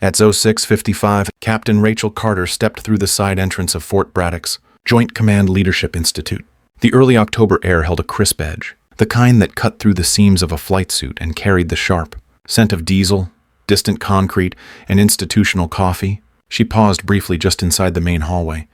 At 06:55, Captain Rachel Carter stepped through the side entrance of Fort Braddock's Joint Command Leadership Institute. The early October air held a crisp edge, the kind that cut through the seams of a flight suit and carried the sharp scent of diesel, distant concrete, and institutional coffee. She paused briefly just inside the main hallway,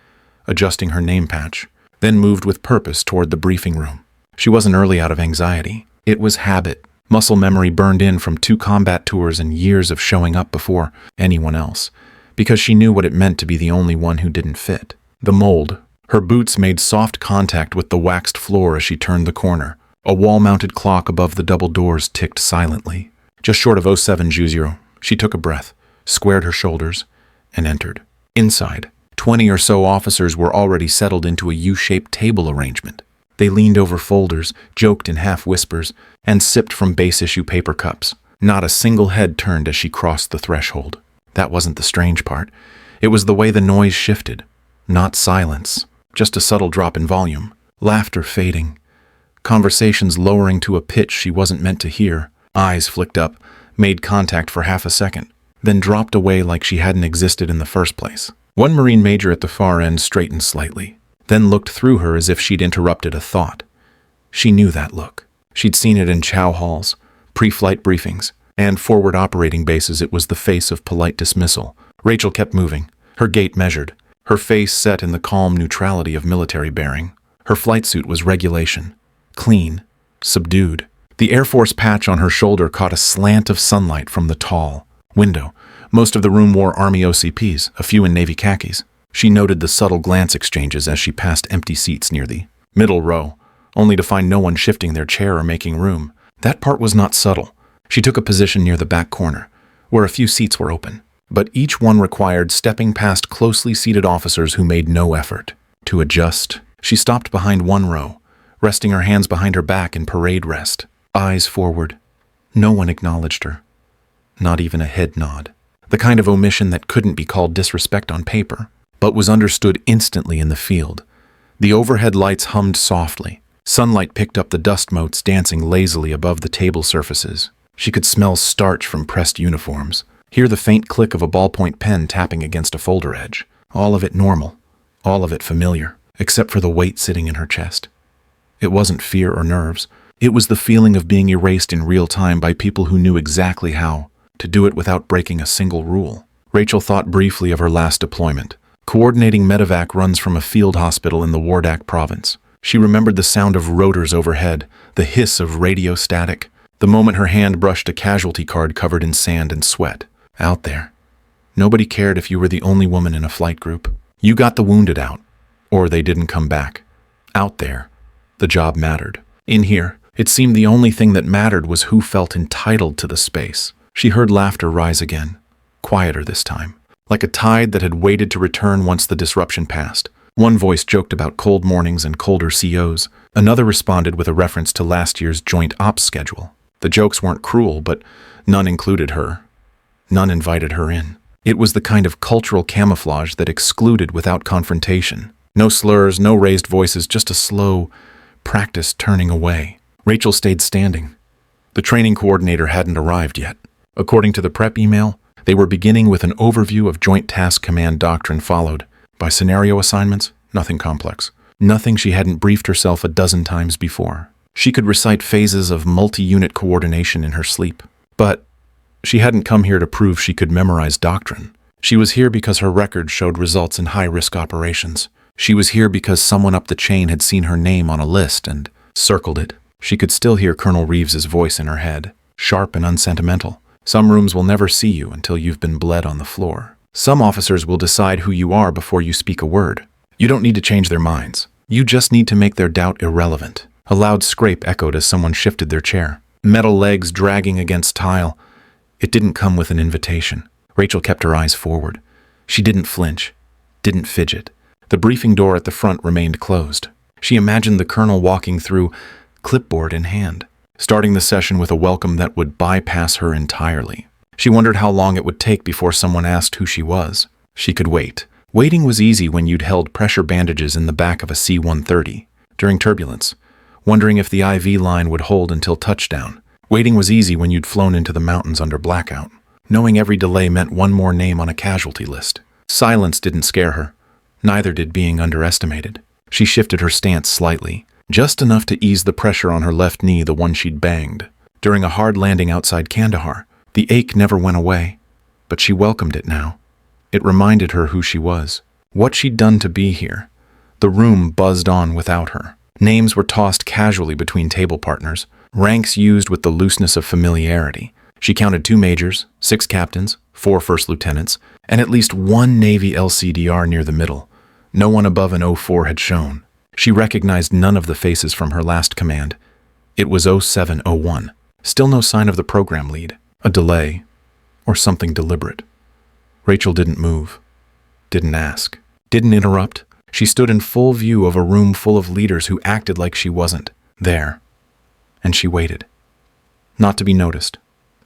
adjusting her name patch, then moved with purpose toward the briefing room. She wasn't early out of anxiety. It was habit. Muscle memory burned in from 2 combat tours and years of showing up before anyone else, because she knew what it meant to be the only one who didn't fit the mold. Her boots made soft contact with the waxed floor as she turned the corner. A wall-mounted clock above the double doors ticked silently. Just short of 07:00, she took a breath, squared her shoulders, and entered. Inside, 20 or so officers were already settled into a U-shaped table arrangement. They leaned over folders, joked in half-whispers, and sipped from base-issue paper cups. Not a single head turned as she crossed the threshold. That wasn't the strange part. It was the way the noise shifted. Not silence, just a subtle drop in volume. Laughter fading. Conversations lowering to a pitch she wasn't meant to hear. Eyes flicked up, made contact for half a second, then dropped away like she hadn't existed in the first place. One Marine major at the far end straightened slightly, then looked through her as if she'd interrupted a thought. She knew that look. She'd seen it in chow halls, pre-flight briefings, and forward operating bases. It was the face of polite dismissal. Rachel kept moving, her gait measured, her face set in the calm neutrality of military bearing. Her flight suit was regulation, clean, subdued. The Air Force patch on her shoulder caught a slant of sunlight from the tall window. Most of the room wore Army OCPs, a few in Navy khakis. She noted the subtle glance exchanges as she passed empty seats near the middle row, only to find no one shifting their chair or making room. That part was not subtle. She took a position near the back corner, where a few seats were open, but each one required stepping past closely seated officers who made no effort to adjust. She stopped behind one row, resting her hands behind her back in parade rest, eyes forward. No one acknowledged her, not even a head nod. The kind of omission that couldn't be called disrespect on paper, but was understood instantly in the field. The overhead lights hummed softly. Sunlight picked up the dust motes dancing lazily above the table surfaces. She could smell starch from pressed uniforms, hear the faint click of a ballpoint pen tapping against a folder edge. All of it normal, all of it familiar, except for the weight sitting in her chest. It wasn't fear or nerves. It was the feeling of being erased in real time by people who knew exactly how to do it without breaking a single rule. Rachel thought briefly of her last deployment. Coordinating medevac runs from a field hospital in the Wardak province. She remembered the sound of rotors overhead, the hiss of radio static, the moment her hand brushed a casualty card covered in sand and sweat. Out there. Nobody cared if you were the only woman in a flight group. You got the wounded out, or they didn't come back. Out there, the job mattered. In here, it seemed the only thing that mattered was who felt entitled to the space. She heard laughter rise again, quieter this time, like a tide that had waited to return once the disruption passed. One voice joked about cold mornings and colder COs. Another responded with a reference to last year's joint ops schedule. The jokes weren't cruel, but none included her. None invited her in. It was the kind of cultural camouflage that excluded without confrontation. No slurs, no raised voices, just a slow, practiced turning away. Rachel stayed standing. The training coordinator hadn't arrived yet. According to the prep email, they were beginning with an overview of Joint Task Command doctrine followed by scenario assignments, nothing complex. Nothing she hadn't briefed herself a dozen times before. She could recite phases of multi-unit coordination in her sleep. But she hadn't come here to prove she could memorize doctrine. She was here because her record showed results in high-risk operations. She was here because someone up the chain had seen her name on a list and circled it. She could still hear Colonel Reeves's voice in her head, sharp and unsentimental. Some rooms will never see you until you've been bled on the floor. Some officers will decide who you are before you speak a word. You don't need to change their minds. You just need to make their doubt irrelevant. A loud scrape echoed as someone shifted their chair, metal legs dragging against tile. It didn't come with an invitation. Rachel kept her eyes forward. She didn't flinch, didn't fidget. The briefing door at the front remained closed. She imagined the colonel walking through, clipboard in hand, starting the session with a welcome that would bypass her entirely. She wondered how long it would take before someone asked who she was. She could wait. Waiting was easy when you'd held pressure bandages in the back of a C-130 during turbulence, wondering if the IV line would hold until touchdown. Waiting was easy when you'd flown into the mountains under blackout. Knowing every delay meant one more name on a casualty list. Silence didn't scare her. Neither did being underestimated. She shifted her stance slightly, just enough to ease the pressure on her left knee, the one she'd banged. During a hard landing outside Kandahar, the ache never went away, but she welcomed it now. It reminded her who she was, what she'd done to be here. The room buzzed on without her. Names were tossed casually between table partners, ranks used with the looseness of familiarity. She counted 2 majors, 6 captains, 4 first lieutenants, and at least 1 Navy LCDR near the middle. No one above an 04 had shown. She recognized none of the faces from her last command. It was 0701. Still no sign of the program lead. A delay, or something deliberate. Rachel didn't move, didn't ask, didn't interrupt. She stood in full view of a room full of leaders who acted like she wasn't there. And she waited. Not to be noticed,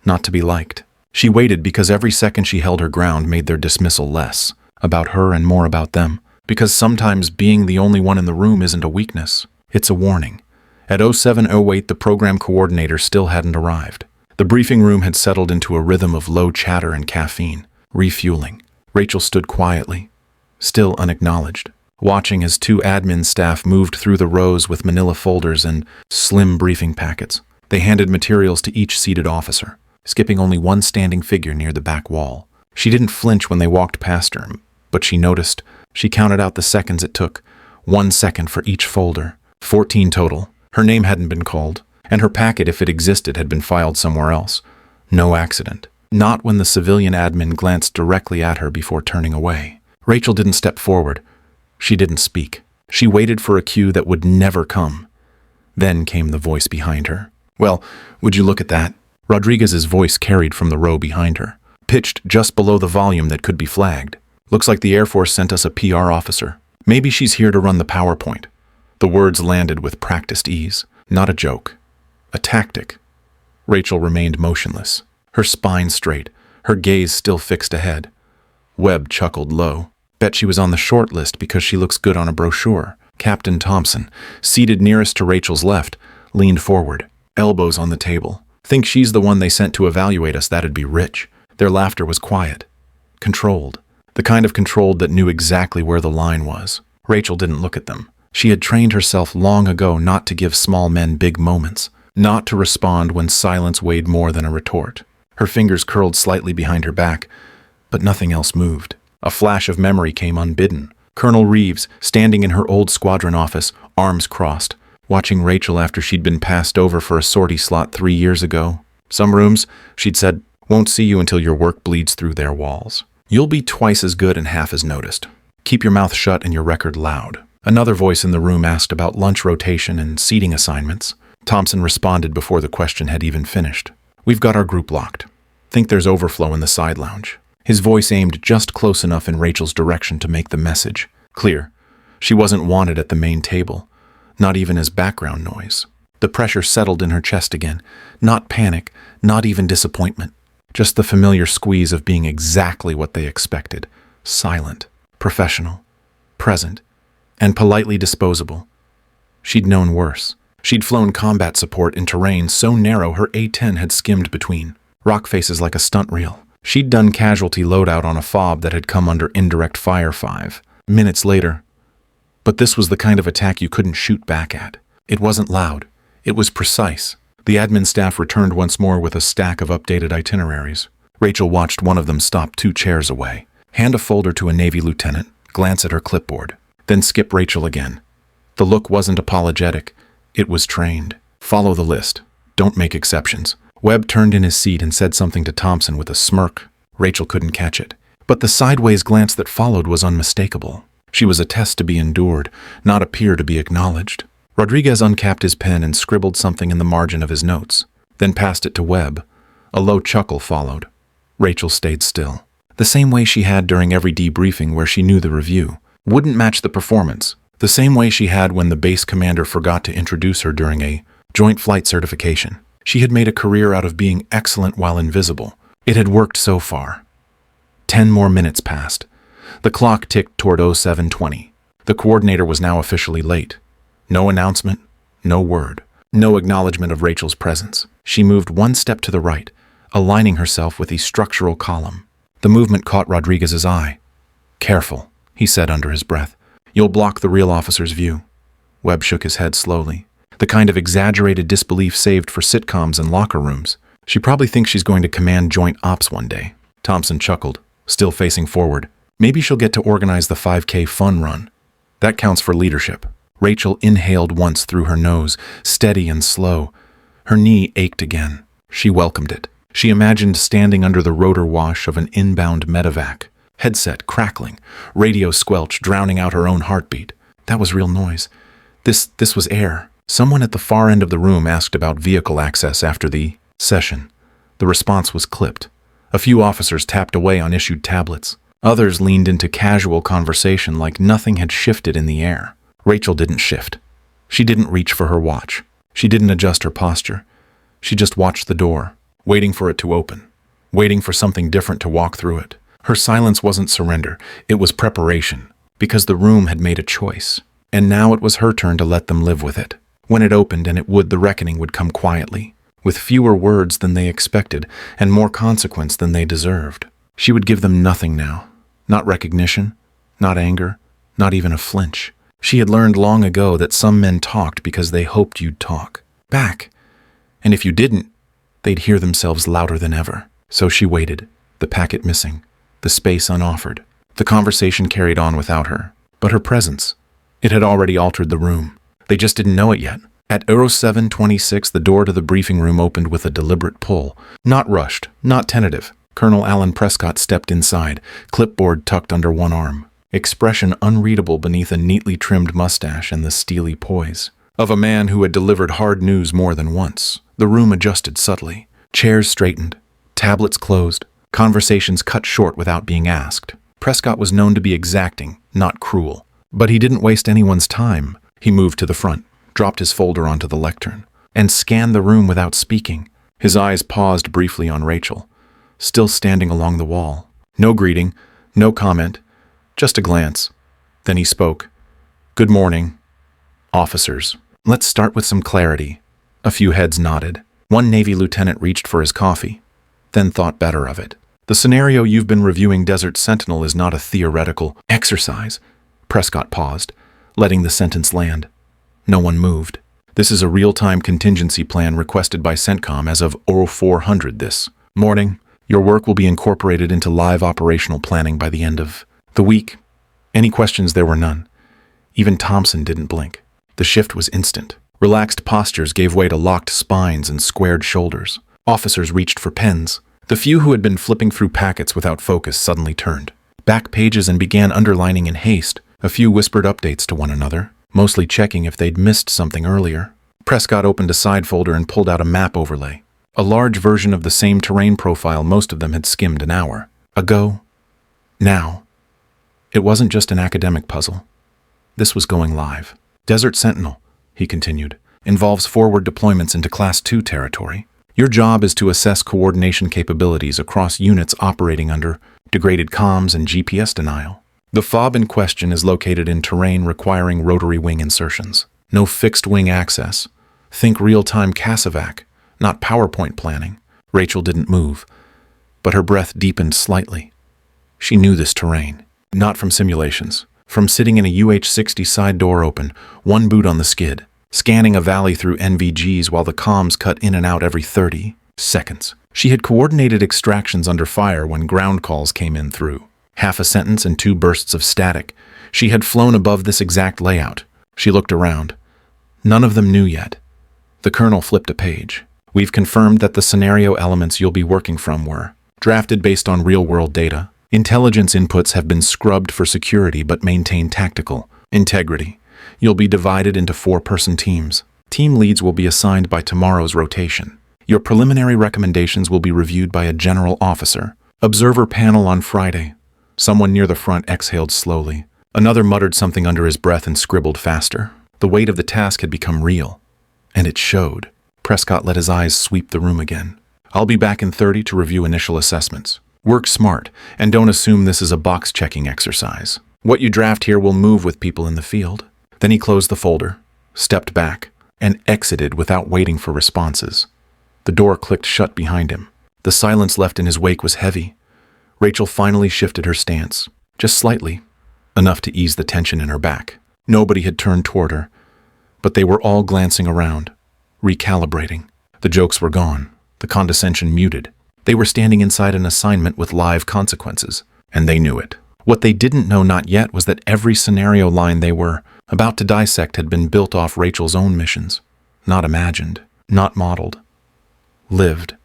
not to be liked. She waited because every second she held her ground made their dismissal less about her and more about them. Because sometimes being the only one in the room isn't a weakness, it's a warning. At 0708, the program coordinator still hadn't arrived. The briefing room had settled into a rhythm of low chatter and caffeine, refueling. Rachel stood quietly, still unacknowledged, watching as 2 admin staff moved through the rows with manila folders and slim briefing packets. They handed materials to each seated officer, skipping only one standing figure near the back wall. She didn't flinch when they walked past her, but she noticed. She counted out the seconds it took, 1 second for each folder, 14 total. Her name hadn't been called, and her packet, if it existed, had been filed somewhere else. No accident. Not when the civilian admin glanced directly at her before turning away. Rachel didn't step forward. She didn't speak. She waited for a cue that would never come. Then came the voice behind her. "Well, would you look at that?" Rodriguez's voice carried from the row behind her, pitched just below the volume that could be flagged. "Looks like the Air Force sent us a PR officer. Maybe she's here to run the PowerPoint." The words landed with practiced ease. Not a joke. A tactic. Rachel remained motionless, her spine straight, her gaze still fixed ahead. Webb chuckled low. "Bet she was on the short list because she looks good on a brochure." Captain Thompson, seated nearest to Rachel's left, leaned forward, elbows on the table. "Think she's the one they sent to evaluate us? That'd be rich." Their laughter was quiet, controlled. The kind of controlled that knew exactly where the line was. Rachel didn't look at them. She had trained herself long ago not to give small men big moments, not to respond when silence weighed more than a retort. Her fingers curled slightly behind her back, but nothing else moved. A flash of memory came unbidden. Colonel Reeves, standing in her old squadron office, arms crossed, watching Rachel after she'd been passed over for a sortie slot 3 years ago. "Some rooms," she'd said, "won't see you until your work bleeds through their walls. You'll be twice as good and half as noticed. Keep your mouth shut and your record loud." Another voice in the room asked about lunch rotation and seating assignments. Thompson responded before the question had even finished. "We've got our group locked. Think there's overflow in the side lounge." His voice aimed just close enough in Rachel's direction to make the message clear. She wasn't wanted at the main table, not even as background noise. The pressure settled in her chest again. Not panic, not even disappointment. Just the familiar squeeze of being exactly what they expected. Silent, professional, present, and politely disposable. She'd known worse. She'd flown combat support in terrain so narrow her A-10 had skimmed between. Rock faces like a stunt reel. She'd done casualty loadout on a FOB that had come under indirect fire 5 minutes later. But this was the kind of attack you couldn't shoot back at. It wasn't loud. It was precise. The admin staff returned once more with a stack of updated itineraries. Rachel watched one of them stop 2 chairs away, hand a folder to a Navy lieutenant, glance at her clipboard, then skip Rachel again. The look wasn't apologetic. It was trained. "Follow the list. Don't make exceptions." Webb turned in his seat and said something to Thompson with a smirk. Rachel couldn't catch it, but the sideways glance that followed was unmistakable. She was a test to be endured, not a peer to be acknowledged. Rodriguez uncapped his pen and scribbled something in the margin of his notes, then passed it to Webb. A low chuckle followed. Rachel stayed still. The same way she had during every debriefing where she knew the review wouldn't match the performance. The same way she had when the base commander forgot to introduce her during a joint flight certification. She had made a career out of being excellent while invisible. It had worked so far. 10 more minutes passed. The clock ticked toward 0720. The coordinator was now officially late. No announcement, no word, no acknowledgement of Rachel's presence. She moved one step to the right, aligning herself with the structural column. The movement caught Rodriguez's eye. "Careful," he said under his breath. "You'll block the real officer's view." Webb shook his head slowly. The kind of exaggerated disbelief saved for sitcoms and locker rooms. "She probably thinks she's going to command joint ops one day." Thompson chuckled, still facing forward. "Maybe she'll get to organize the 5K fun run. That counts for leadership." Rachel inhaled once through her nose, steady and slow. Her knee ached again. She welcomed it. She imagined standing under the rotor wash of an inbound medevac. Headset crackling, radio squelch drowning out her own heartbeat. That was real noise. This was air. Someone at the far end of the room asked about vehicle access after the session. The response was clipped. A few officers tapped away on issued tablets. Others leaned into casual conversation like nothing had shifted in the air. Rachel didn't shift. She didn't reach for her watch. She didn't adjust her posture. She just watched the door, waiting for it to open, waiting for something different to walk through it. Her silence wasn't surrender, it was preparation, because the room had made a choice, and now it was her turn to let them live with it. When it opened, and it would, the reckoning would come quietly, with fewer words than they expected, and more consequence than they deserved. She would give them nothing now. Not recognition, not anger, not even a flinch. She had learned long ago that some men talked because they hoped you'd talk back. And if you didn't, they'd hear themselves louder than ever. So she waited, the packet missing, the space unoffered. The conversation carried on without her. But her presence, it had already altered the room. They just didn't know it yet. At 07:26, the door to the briefing room opened with a deliberate pull. Not rushed, not tentative. Colonel Alan Prescott stepped inside, clipboard tucked under one arm, expression unreadable beneath a neatly trimmed mustache and the steely poise of a man who had delivered hard news more than once. The room adjusted subtly. Chairs straightened, tablets closed, conversations cut short without being asked. Prescott was known to be exacting, not cruel. But he didn't waste anyone's time. He moved to the front, dropped his folder onto the lectern, and scanned the room without speaking. His eyes paused briefly on Rachel, still standing along the wall. No greeting, no comment, just a glance. Then he spoke. "Good morning, officers. Let's start with some clarity." A few heads nodded. One Navy lieutenant reached for his coffee, then thought better of it. "The scenario you've been reviewing, Desert Sentinel, is not a theoretical exercise." Prescott paused, letting the sentence land. No one moved. "This is a real-time contingency plan requested by CENTCOM as of 0400 this morning. Your work will be incorporated into live operational planning by the end of the week." Any questions? There were none. Even Thompson didn't blink. The shift was instant. Relaxed postures gave way to locked spines and squared shoulders. Officers reached for pens. The few who had been flipping through packets without focus suddenly turned back pages and began underlining in haste. A few whispered updates to one another, mostly checking if they'd missed something earlier. Prescott opened a side folder and pulled out a map overlay, a large version of the same terrain profile most of them had skimmed an hour ago. Now, it wasn't just an academic puzzle. This was going live. "Desert Sentinel," he continued, "involves forward deployments into Class 2 territory. Your job is to assess coordination capabilities across units operating under degraded comms and GPS denial. The FOB in question is located in terrain requiring rotary wing insertions. No fixed wing access. Think real-time CASEVAC, not PowerPoint planning." Rachel didn't move, but her breath deepened slightly. She knew this terrain, not from simulations, from sitting in a UH-60 side door open, one boot on the skid, scanning a valley through NVGs while the comms cut in and out every 30 seconds. She had coordinated extractions under fire when ground calls came in through half a sentence and 2 bursts of static. She had flown above this exact layout. She looked around. None of them knew yet. The colonel flipped a page. "We've confirmed that the scenario elements you'll be working from were drafted based on real-world data. Intelligence inputs have been scrubbed for security but maintain tactical integrity. You'll be divided into 4-person teams. Team leads will be assigned by tomorrow's rotation. Your preliminary recommendations will be reviewed by a general officer. Observer panel on Friday." Someone near the front exhaled slowly. Another muttered something under his breath and scribbled faster. The weight of the task had become real, and it showed. Prescott let his eyes sweep the room again. "I'll be back in 30 to review initial assessments. Work smart, and don't assume this is a box-checking exercise. What you draft here will move with people in the field." Then he closed the folder, stepped back, and exited without waiting for responses. The door clicked shut behind him. The The silence left in his wake was heavy. Rachel finally shifted her stance, just slightly, enough to ease the tension in her back. Nobody had turned toward her, but they were all glancing around, recalibrating. The jokes were gone, the condescension muted. They were standing inside an assignment with live consequences, and they knew it. What they didn't know not yet was that every scenario line they were about to dissect had been built off Rachel's own missions. Not imagined, not modeled, lived.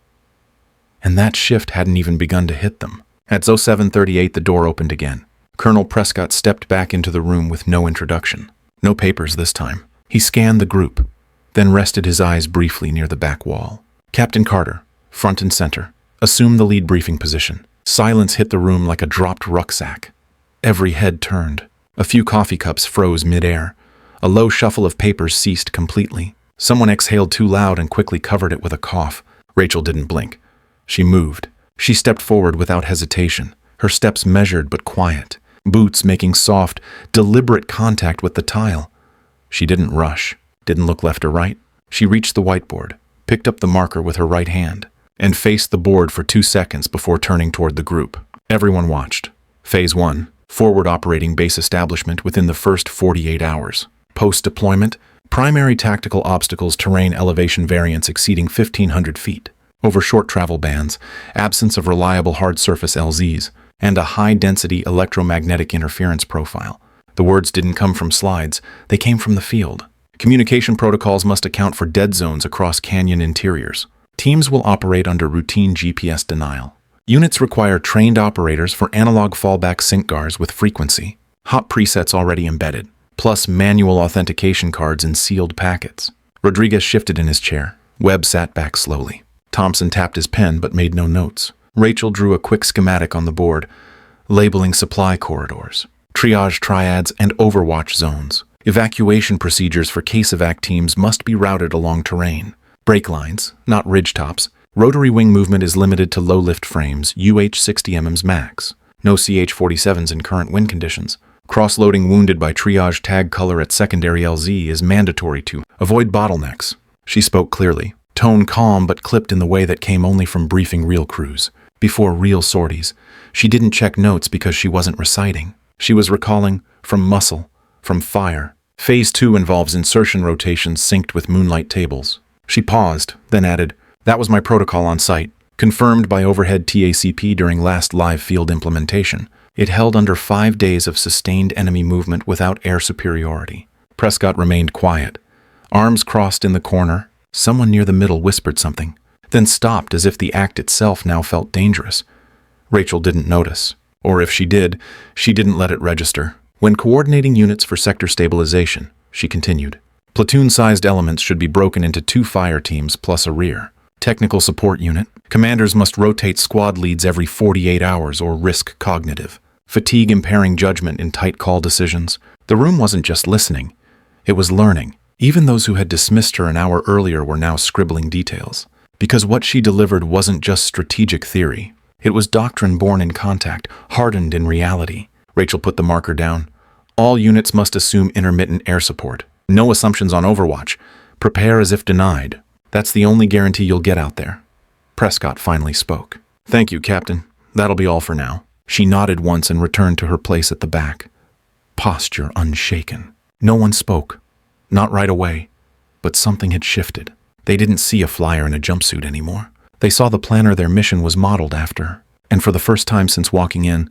And that shift hadn't even begun to hit them. At 07:38, the door opened again. Colonel Prescott stepped back into the room with no introduction. No papers this time. He scanned the group, then rested his eyes briefly near the back wall. Captain Carter, front and center, assumed the lead briefing position. Silence hit the room like a dropped rucksack. Every head turned. A few coffee cups froze midair. A low shuffle of papers ceased completely. Someone exhaled too loud and quickly covered it with a cough. Rachel didn't blink. She moved. She stepped forward without hesitation, her steps measured but quiet, boots making soft, deliberate contact with the tile. She didn't rush, didn't look left or right. She reached the whiteboard, picked up the marker with her right hand, and faced the board for 2 seconds before turning toward the group. Everyone watched. Phase 1, forward operating base establishment within the first 48 hours. Post-deployment, primary tactical obstacles, terrain elevation variance exceeding 1,500 feet. Over short travel bands, absence of reliable hard surface LZs, and a high-density electromagnetic interference profile. The words didn't come from slides, they came from the field. Communication protocols must account for dead zones across canyon interiors. Teams will operate under routine GPS denial. Units require trained operators for analog fallback sync guards with frequency, hot presets already embedded, plus manual authentication cards in sealed packets. Rodriguez shifted in his chair. Webb sat back slowly. Thompson tapped his pen but made no notes. Rachel drew a quick schematic on the board, labeling supply corridors, triage triads, and overwatch zones. Evacuation procedures for case-evac teams must be routed along terrain. Brake lines, not ridge tops. Rotary wing movement is limited to low-lift frames, UH-60 max. No CH-47s in current wind conditions. Cross-loading wounded by triage tag color at secondary LZ is mandatory to avoid bottlenecks. She spoke clearly. Tone calm but clipped in the way that came only from briefing real crews. Before real sorties, she didn't check notes because she wasn't reciting. She was recalling from muscle, from fire. Phase 2 involves insertion rotations synced with moonlight tables. She paused, then added, "That was my protocol on site, confirmed by overhead TACP during last live field implementation. It held under 5 days of sustained enemy movement without air superiority." Prescott remained quiet, arms crossed in the corner. Someone near the middle whispered something, then stopped as if the act itself now felt dangerous. Rachel didn't notice, or if she did, she didn't let it register. "When coordinating units for sector stabilization," she continued, "platoon-sized elements should be broken into 2 fire teams plus a rear. Technical support unit. Commanders must rotate squad leads every 48 hours or risk cognitive fatigue impairing judgment in tight call decisions." The room wasn't just listening, it was learning. Even those who had dismissed her an hour earlier were now scribbling details. Because what she delivered wasn't just strategic theory. It was doctrine born in contact, hardened in reality. Rachel put the marker down. "All units must assume intermittent air support. No assumptions on overwatch. Prepare as if denied. That's the only guarantee you'll get out there." Prescott finally spoke. "Thank you, Captain. That'll be all for now." She nodded once and returned to her place at the back. Posture unshaken. No one spoke. Not right away, but something had shifted. They didn't see a flyer in a jumpsuit anymore. They saw the planner their mission was modeled after. And for the first time since walking in,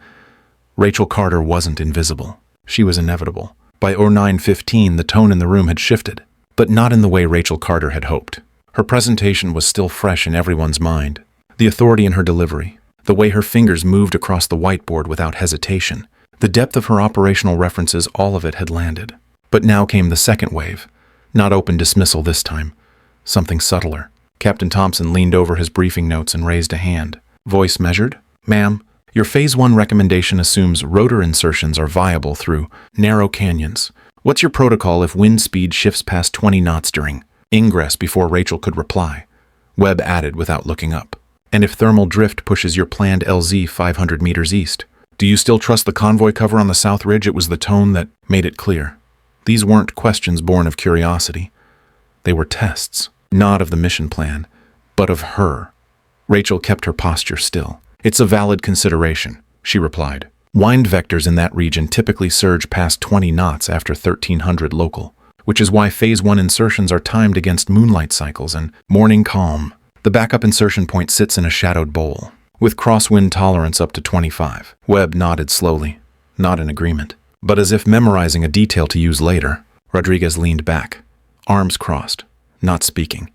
Rachel Carter wasn't invisible. She was inevitable. By 09:15, the tone in the room had shifted, but not in the way Rachel Carter had hoped. Her presentation was still fresh in everyone's mind. The authority in her delivery, the way her fingers moved across the whiteboard without hesitation, the depth of her operational references, all of it had landed. But now came the second wave. Not open dismissal this time. Something subtler. Captain Thompson leaned over his briefing notes and raised a hand. Voice measured. "Ma'am, your Phase 1 recommendation assumes rotor insertions are viable through narrow canyons. What's your protocol if wind speed shifts past 20 knots during ingress?" Before Rachel could reply, Webb added without looking up. "And if thermal drift pushes your planned LZ 500 meters east? Do you still trust the convoy cover on the South Ridge?" It was the tone that made it clear. These weren't questions born of curiosity. They were tests, not of the mission plan, but of her. Rachel kept her posture still. It's a valid consideration, she replied. Wind vectors in that region typically surge past 20 knots after 1300 local, which is why Phase 1 insertions are timed against moonlight cycles and morning calm. The backup insertion point sits in a shadowed bowl, with crosswind tolerance up to 25. Webb nodded slowly, not in agreement, but as if memorizing a detail to use later. Rodriguez leaned back, arms crossed, not speaking,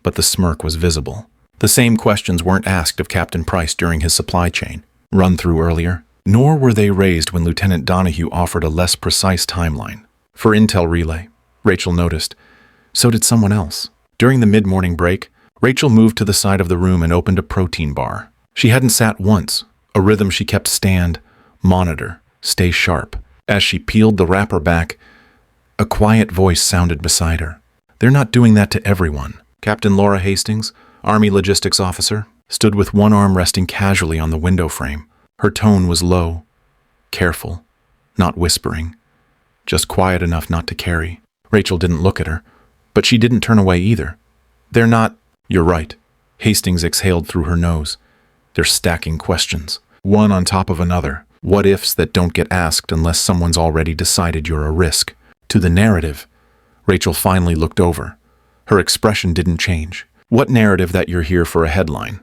but the smirk was visible. The same questions weren't asked of Captain Price during his supply chain run-through earlier, nor were they raised when Lieutenant Donahue offered a less precise timeline. For intel relay, Rachel noticed. So did someone else. During the mid-morning break, Rachel moved to the side of the room and opened a protein bar. She hadn't sat once, a rhythm she kept stand, monitor, stay sharp. As she peeled the wrapper back, a quiet voice sounded beside her. They're not doing that to everyone. Captain Laura Hastings, Army Logistics Officer, stood with one arm resting casually on the window frame. Her tone was low, careful, not whispering, just quiet enough not to carry. Rachel didn't look at her, but she didn't turn away either. They're not. You're right. Hastings exhaled through her nose. They're stacking questions, one on top of another. What-ifs that don't get asked unless someone's already decided you're a risk. To the narrative, Rachel finally looked over. Her expression didn't change. What narrative that you're here for a headline?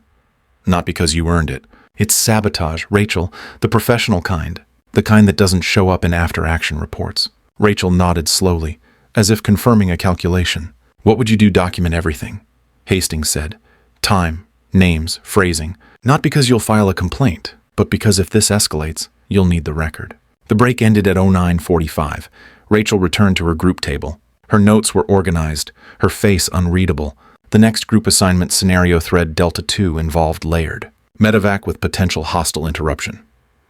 Not because you earned it. It's sabotage, Rachel, the professional kind, the kind that doesn't show up in after-action reports. Rachel nodded slowly, as if confirming a calculation. What would you do? Document everything, Hastings said. Time, names, phrasing. Not because you'll file a complaint, but because if this escalates, you'll need the record. The break ended at 09:45. Rachel returned to her group table. Her notes were organized, her face unreadable. The next group assignment scenario thread Delta 2 involved layered. Medevac with potential hostile interruption.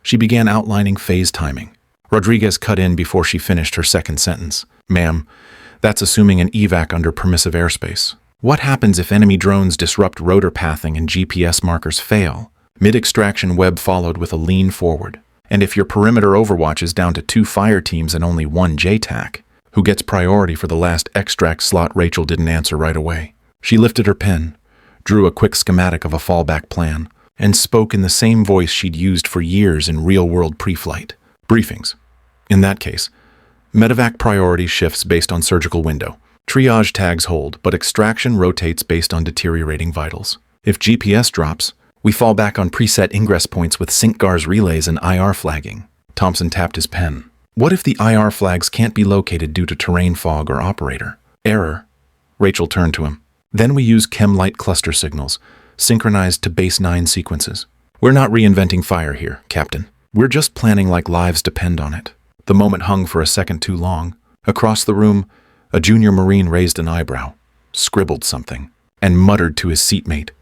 She began outlining phase timing. Rodriguez cut in before she finished her second sentence. Ma'am, that's assuming an evac under permissive airspace. What happens if enemy drones disrupt rotor pathing and GPS markers fail? Mid-extraction, Webb followed with a lean forward. And if your perimeter overwatch is down to 2 fire teams and only 1 JTAC, who gets priority for the last extract slot? Rachel didn't answer right away. She lifted her pen, drew a quick schematic of a fallback plan, and spoke in the same voice she'd used for years in real-world pre-flight briefings. In that case, medevac priority shifts based on surgical window. Triage tags hold, but extraction rotates based on deteriorating vitals. If GPS drops, we fall back on preset ingress points with SyncGARS relays and IR flagging. Thompson tapped his pen. What if the IR flags can't be located due to terrain fog or operator error? Rachel turned to him. Then we use chem-light cluster signals, synchronized to base 9 sequences. We're not reinventing fire here, Captain. We're just planning like lives depend on it. The moment hung for a second too long. Across the room, a junior Marine raised an eyebrow, scribbled something, and muttered to his seatmate.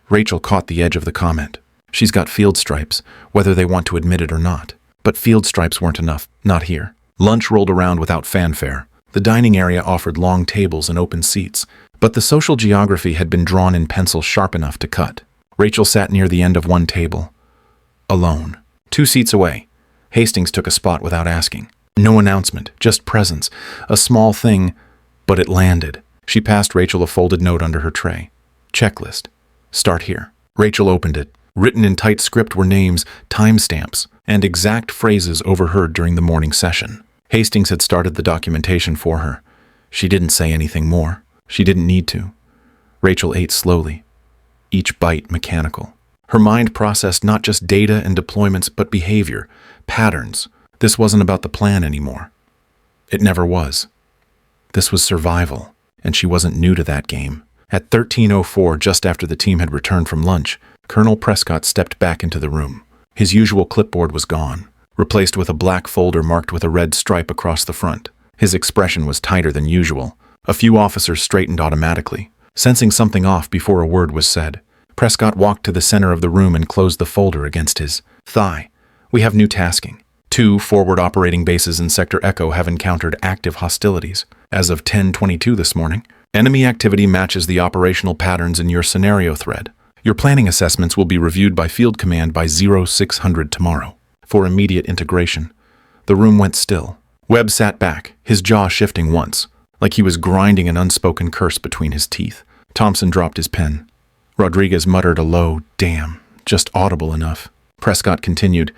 Rachel caught the edge of the comment. She's got field stripes, whether they want to admit it or not. But field stripes weren't enough, not here. Lunch rolled around without fanfare. The dining area offered long tables and open seats, but the social geography had been drawn in pencil sharp enough to cut. Rachel sat near the end of one table, alone. 2 seats away, Hastings took a spot without asking. No announcement, just presence. A small thing, but it landed. She passed Rachel a folded note under her tray. Checklist. Start here. Rachel opened it. Written in tight script were names, timestamps, and exact phrases overheard during the morning session. Hastings had started the documentation for her. She didn't say anything more. She didn't need to. Rachel ate slowly, each bite mechanical. Her mind processed not just data and deployments, but behavior, patterns. This wasn't about the plan anymore. It never was. This was survival, and she wasn't new to that game. At 13:04, just after the team had returned from lunch, Colonel Prescott stepped back into the room. His usual clipboard was gone, replaced with a black folder marked with a red stripe across the front. His expression was tighter than usual. A few officers straightened automatically, sensing something off before a word was said. Prescott walked to the center of the room and closed the folder against his thigh. We have new tasking. 2 forward operating bases in Sector Echo have encountered active hostilities. As of 10:22 this morning, enemy activity matches the operational patterns in your scenario thread. Your planning assessments will be reviewed by Field Command by 0600 tomorrow. For immediate integration. The room went still. Webb sat back, his jaw shifting once, like he was grinding an unspoken curse between his teeth. Thompson dropped his pen. Rodriguez muttered a low, "Damn," just audible enough. Prescott continued,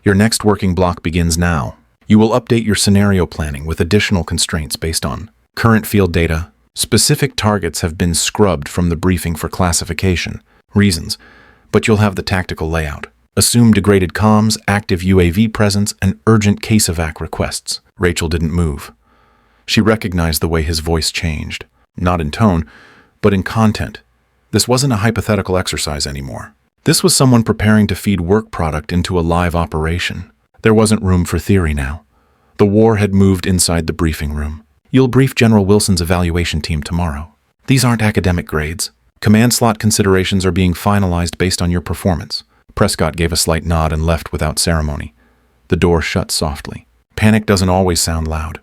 "Your next working block begins now. You will update your scenario planning with additional constraints based on current field data. Specific targets have been scrubbed from the briefing for classification reasons, but you'll have the tactical layout. Assume degraded comms, active UAV presence, and urgent case evac requests." Rachel didn't move. She recognized the way his voice changed, not in tone, but in content. This wasn't a hypothetical exercise anymore. This was someone preparing to feed work product into a live operation. There wasn't room for theory now. The war had moved inside the briefing room. "You'll brief General Wilson's evaluation team tomorrow. These aren't academic grades. Command slot considerations are being finalized based on your performance." Prescott gave a slight nod and left without ceremony. The door shut softly. Panic doesn't always sound loud.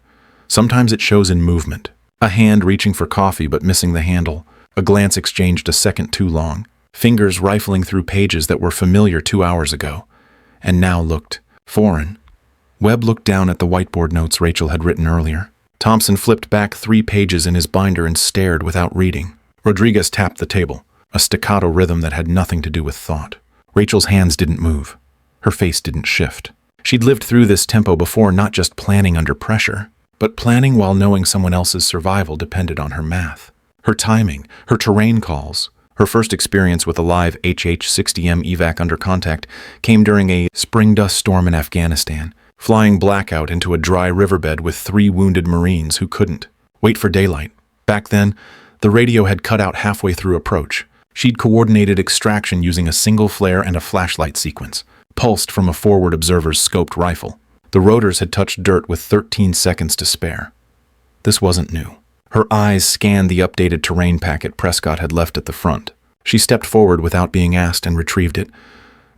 Sometimes it shows in movement. A hand reaching for coffee but missing the handle. A glance exchanged a second too long. Fingers rifling through pages that were familiar 2 hours ago, and now looked foreign. Webb looked down at the whiteboard notes Rachel had written earlier. Thompson flipped back 3 pages in his binder and stared without reading. Rodriguez tapped the table, a staccato rhythm that had nothing to do with thought. Rachel's hands didn't move. Her face didn't shift. She'd lived through this tempo before, not just planning under pressure, but planning while knowing someone else's survival depended on her math. Her timing, her terrain calls. Her first experience with a live HH-60M evac under contact came during a spring dust storm in Afghanistan, flying blackout into a dry riverbed with 3 wounded Marines who couldn't wait for daylight. Back then, the radio had cut out halfway through approach. She'd coordinated extraction using a single flare and a flashlight sequence, pulsed from a forward observer's scoped rifle. The rotors had touched dirt with 13 seconds to spare. This wasn't new. Her eyes scanned the updated terrain packet Prescott had left at the front. She stepped forward without being asked and retrieved it.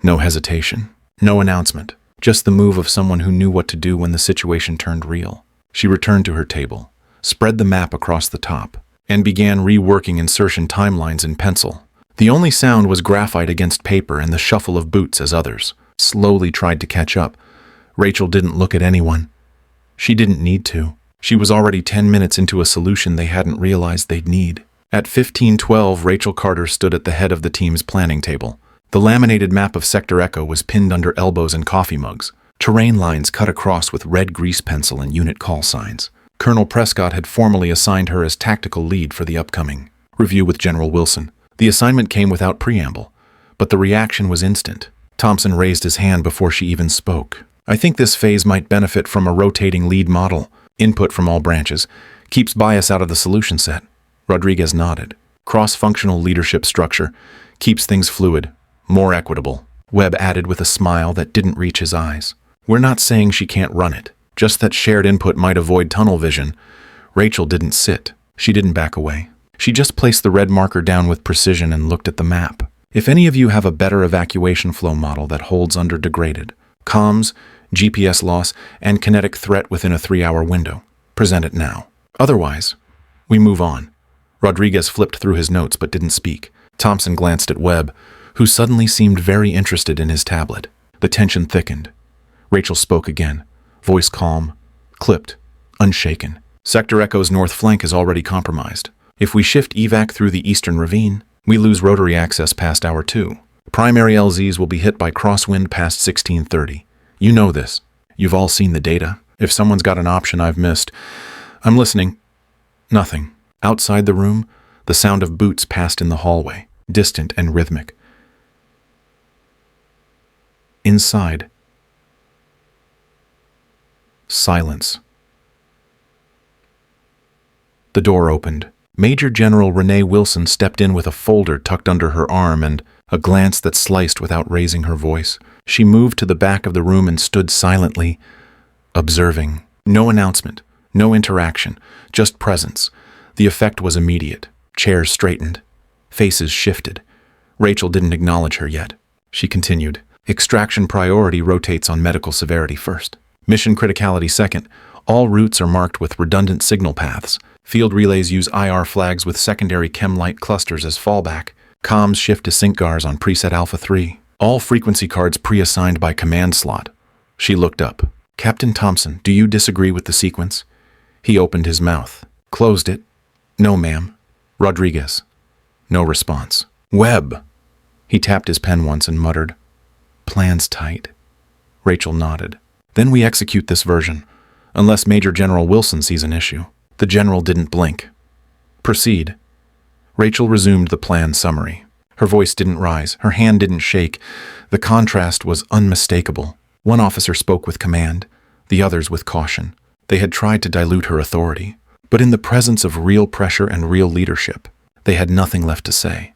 No hesitation, no announcement, just the move of someone who knew what to do when the situation turned real. She returned to her table, spread the map across the top, and began reworking insertion timelines in pencil. The only sound was graphite against paper and the shuffle of boots as others slowly tried to catch up. Rachel didn't look at anyone. She didn't need to. She was already 10 minutes into a solution they hadn't realized they'd need. At 15:12, Rachel Carter stood at the head of the team's planning table. The laminated map of Sector Echo was pinned under elbows and coffee mugs. Terrain lines cut across with red grease pencil and unit call signs. Colonel Prescott had formally assigned her as tactical lead for the upcoming review with General Wilson. The assignment came without preamble, but the reaction was instant. Thompson raised his hand before she even spoke. "I think this phase might benefit from a rotating lead model. Input from all branches. Keeps bias out of the solution set." Rodriguez nodded. "Cross-functional leadership structure. Keeps things fluid. More equitable." Webb added with a smile that didn't reach his eyes. "We're not saying she can't run it. Just that shared input might avoid tunnel vision." Rachel didn't sit. She didn't back away. She just placed the red marker down with precision and looked at the map. "If any of you have a better evacuation flow model that holds under degraded comms, GPS loss, and kinetic threat within a 3-hour window, present it now. Otherwise, we move on." Rodriguez flipped through his notes but didn't speak. Thompson glanced at Webb, who suddenly seemed very interested in his tablet. The tension thickened. Rachel spoke again, voice calm, clipped, unshaken. "Sector Echo's north flank is already compromised. If we shift evac through the eastern ravine, we lose rotary access past hour 2. Primary LZs will be hit by crosswind past 1630. You know this. You've all seen the data. If someone's got an option I've missed, I'm listening." Nothing. Outside the room, the sound of boots passed in the hallway, distant and rhythmic. Inside, silence. The door opened. Major General Renee Wilson stepped in with a folder tucked under her arm and a glance that sliced without raising her voice. She moved to the back of the room and stood silently, observing. No announcement, no interaction, just presence. The effect was immediate. Chairs straightened. Faces shifted. Rachel didn't acknowledge her yet. She continued. "Extraction priority rotates on medical severity first. Mission criticality second. All routes are marked with redundant signal paths. Field relays use IR flags with secondary chem light clusters as fallback. Comms shift to sync GARs on preset Alpha 3. All frequency cards pre-assigned by command slot." She looked up. "Captain Thompson, do you disagree with the sequence?" He opened his mouth, closed it. "No, ma'am." Rodriguez. No response. Webb. He tapped his pen once and muttered, "Plan's tight." Rachel nodded. "Then we execute this version, unless Major General Wilson sees an issue." The general didn't blink. "Proceed." Rachel resumed the plan summary. Her voice didn't rise, her hand didn't shake. The contrast was unmistakable. One officer spoke with command, the others with caution. They had tried to dilute her authority, but in the presence of real pressure and real leadership, they had nothing left to say.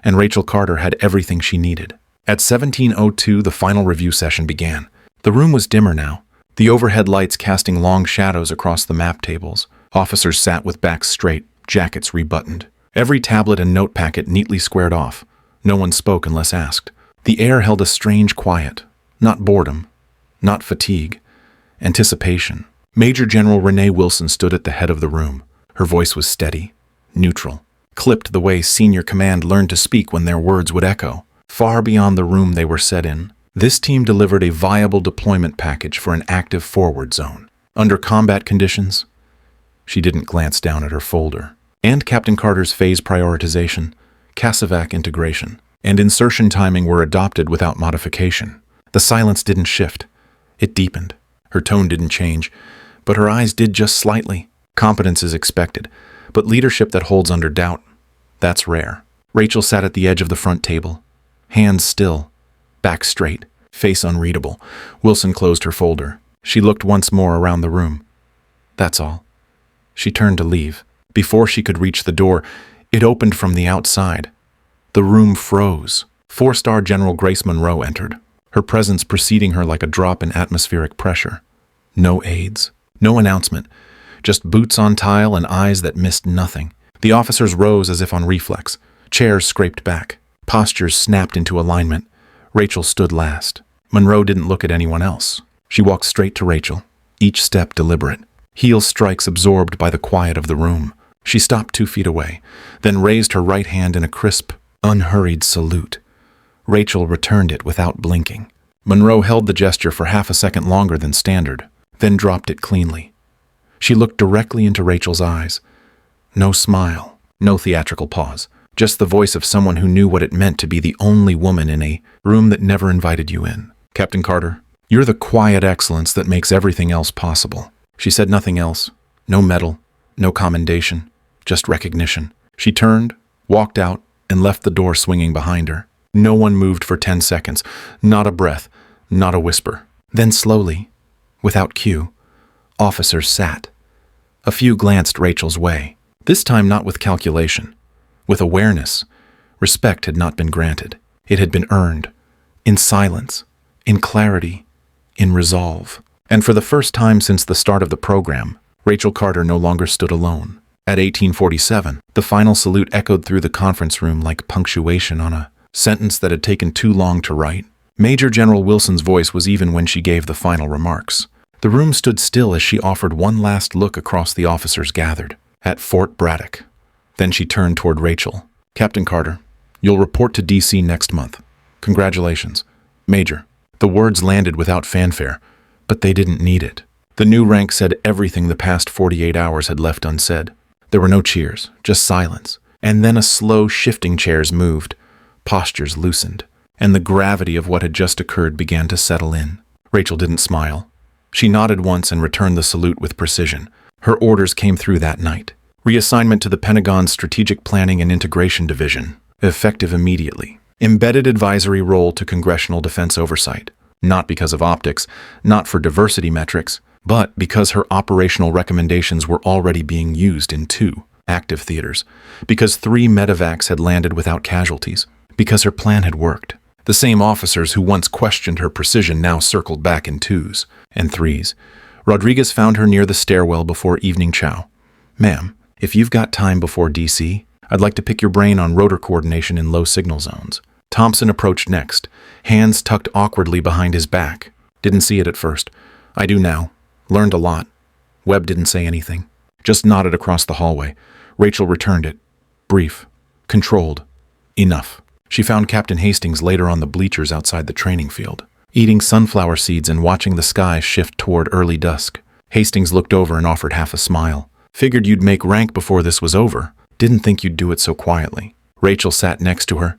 And Rachel Carter had everything she needed. At 17:02, the final review session began. The room was dimmer now, the overhead lights casting long shadows across the map tables. Officers sat with backs straight, jackets rebuttoned. Every tablet and note packet neatly squared off. No one spoke unless asked. The air held a strange quiet. Not boredom, not fatigue, anticipation. Major General Renee Wilson stood at the head of the room. Her voice was steady, neutral, clipped the way senior command learned to speak when their words would echo. Far beyond the room they were set in, this team delivered a viable deployment package for an active forward zone. Under combat conditions, she didn't glance down at her folder. And Captain Carter's phase prioritization, CASEVAC integration, and insertion timing were adopted without modification. The silence didn't shift. It deepened. Her tone didn't change, but her eyes did just slightly. Competence is expected, but leadership that holds under doubt, that's rare. Rachel sat at the edge of the front table, hands still, back straight, face unreadable. Wilson closed her folder. She looked once more around the room. That's all. She turned to leave. Before she could reach the door, it opened from the outside. The room froze. 4-star General Grace Monroe entered, her presence preceding her like a drop in atmospheric pressure. No aides, no announcement, just boots on tile and eyes that missed nothing. The officers rose as if on reflex. Chairs scraped back. Postures snapped into alignment. Rachel stood last. Monroe didn't look at anyone else. She walked straight to Rachel, each step deliberate, heel strikes absorbed by the quiet of the room. She stopped 2 feet away, then raised her right hand in a crisp, unhurried salute. Rachel returned it without blinking. Monroe held the gesture for half a second longer than standard, then dropped it cleanly. She looked directly into Rachel's eyes. No smile, no theatrical pause, just the voice of someone who knew what it meant to be the only woman in a room that never invited you in. "Captain Carter, you're the quiet excellence that makes everything else possible." She said nothing else. No medal, no commendation. Just recognition. She turned, walked out, and left the door swinging behind her. No one moved for 10 seconds. Not a breath, not a whisper. Then slowly, without cue, officers sat. A few glanced Rachel's way. This time not with calculation. With awareness. Respect had not been granted. It had been earned. In silence. In clarity. In resolve. And for the first time since the start of the program, Rachel Carter no longer stood alone. At 1847, the final salute echoed through the conference room like punctuation on a sentence that had taken too long to write. Major General Wilson's voice was even when she gave the final remarks. The room stood still as she offered one last look across the officers gathered at Fort Braddock. Then she turned toward Rachel. "Captain Carter, you'll report to D.C. next month. Congratulations, Major." The words landed without fanfare, but they didn't need it. The new rank said everything the past 48 hours had left unsaid. There were no cheers, just silence. And then a slow shifting chairs moved, postures loosened, and the gravity of what had just occurred began to settle in. Rachel didn't smile. She nodded once and returned the salute with precision. Her orders came through that night. Reassignment to the Pentagon's Strategic Planning and Integration Division, effective immediately. Embedded advisory role to Congressional Defense Oversight, not because of optics, not for diversity metrics, but because her operational recommendations were already being used in 2 active theaters, because 3 medevacs had landed without casualties, because her plan had worked. The same officers who once questioned her precision now circled back in 2s and 3s. Rodriguez found her near the stairwell before evening chow. "Ma'am, if you've got time before D.C., I'd like to pick your brain on rotor coordination in low signal zones." Thompson approached next, hands tucked awkwardly behind his back. Didn't see it at first. "I do now. Learned a lot." Webb didn't say anything, just nodded across the hallway. Rachel returned it. Brief. Controlled. Enough. She found Captain Hastings later on the bleachers outside the training field, eating sunflower seeds and watching the sky shift toward early dusk. Hastings looked over and offered half a smile. "Figured you'd make rank before this was over. Didn't think you'd do it so quietly." Rachel sat next to her,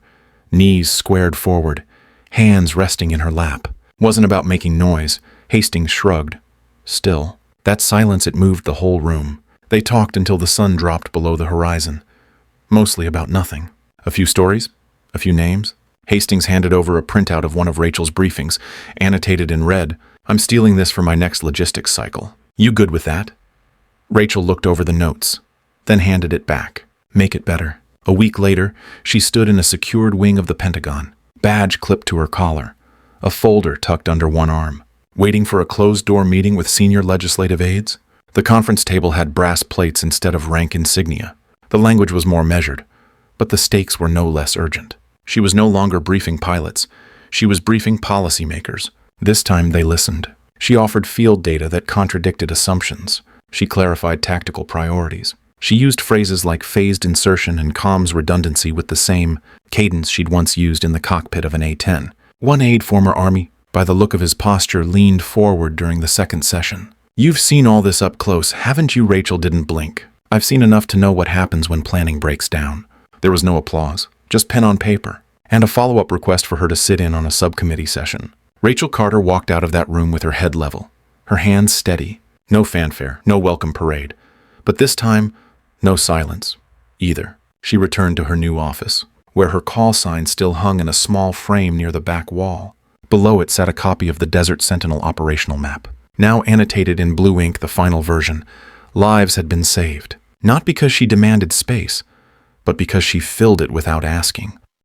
knees squared forward, hands resting in her lap. Wasn't about making noise. Hastings shrugged. Still, that silence, it moved the whole room. They talked until the sun dropped below the horizon. Mostly about nothing. A few stories? A few names? Hastings handed over a printout of one of Rachel's briefings, annotated in red. I'm stealing this for my next logistics cycle. You good with that? Rachel looked over the notes, then handed it back. Make it better. A week later, she stood in a secured wing of the Pentagon, badge clipped to her collar, a folder tucked under one arm, waiting for a closed-door meeting with senior legislative aides. The conference table had brass plates instead of rank insignia. The language was more measured, but the stakes were no less urgent. She was no longer briefing pilots. She was briefing policymakers. This time they listened. She offered field data that contradicted assumptions. She clarified tactical priorities. She used phrases like phased insertion and comms redundancy with the same cadence she'd once used in the cockpit of an A-10. One aide, former Army, by the look of his posture, leaned forward during the second session. You've seen all this up close, haven't you? Rachel didn't blink. I've seen enough to know what happens when planning breaks down. There was no applause, just pen on paper, and a follow-up request for her to sit in on a subcommittee session. Rachel Carter walked out of that room with her head level, her hands steady. No fanfare, no welcome parade. But this time, no silence, either. She returned to her new office, where her call sign still hung in a small frame near the back wall. Below it sat a copy of the Desert Sentinel operational map. Now annotated in blue ink, the final version. Lives had been saved, not because she demanded space, but because she filled it without asking.